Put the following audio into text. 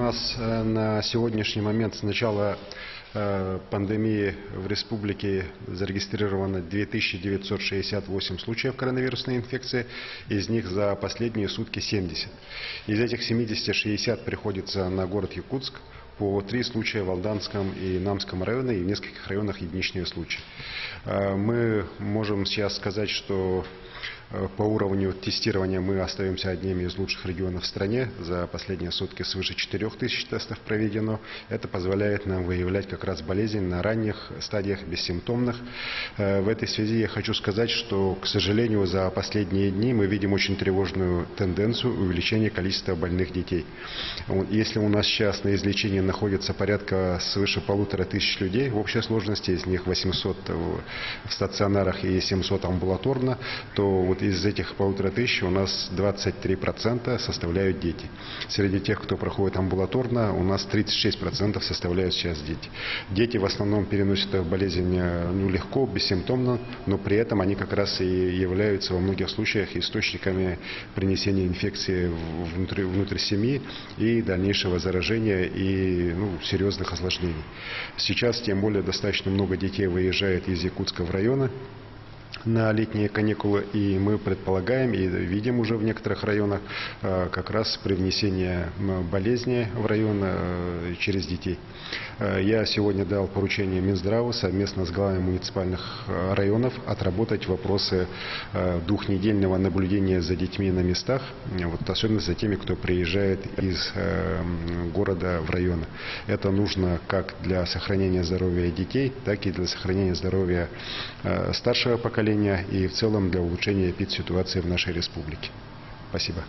нас на сегодняшний момент с начала пандемии в республике зарегистрировано 2968 случаев коронавирусной инфекции, из них за последние сутки 70. Из этих 70 60 приходится на город Якутск, по 3 случая в Алданском и Намском районе и в нескольких районах единичные случаи. Мы можем сейчас сказать, что по уровню тестирования мы остаемся одними из лучших регионов в стране. За последние сутки свыше 4000 тестов проведено. Это позволяет нам выявлять как раз болезнь на ранних стадиях, бессимптомных. В этой связи я хочу сказать, что, к сожалению, за последние дни мы видим очень тревожную тенденцию увеличения количества больных детей. Если у нас сейчас на излечении находится порядка свыше 1500 людей в общей сложности, из них 800 в стационарах и 700 амбулаторно, то вот из этих 1500 у нас 23% составляют дети. Среди тех, кто проходит амбулаторно, у нас 36% составляют сейчас дети. Дети в основном переносят эту болезнь легко, бессимптомно, но при этом они как раз и являются во многих случаях источниками принесения инфекции внутрь семьи и дальнейшего заражения и серьезных осложнений. Сейчас тем более достаточно много детей выезжает из Якутска в районы на летние каникулы, и мы предполагаем и видим уже в некоторых районах как раз привнесение болезни в район через детей. Я сегодня дал поручение Минздраву совместно с главами муниципальных районов отработать вопросы двухнедельного наблюдения за детьми на местах, особенно за теми, кто приезжает из города в районы. Это нужно как для сохранения здоровья детей, так и для сохранения здоровья старшего поколения и в целом для улучшения эпидситуации в нашей республике. Спасибо.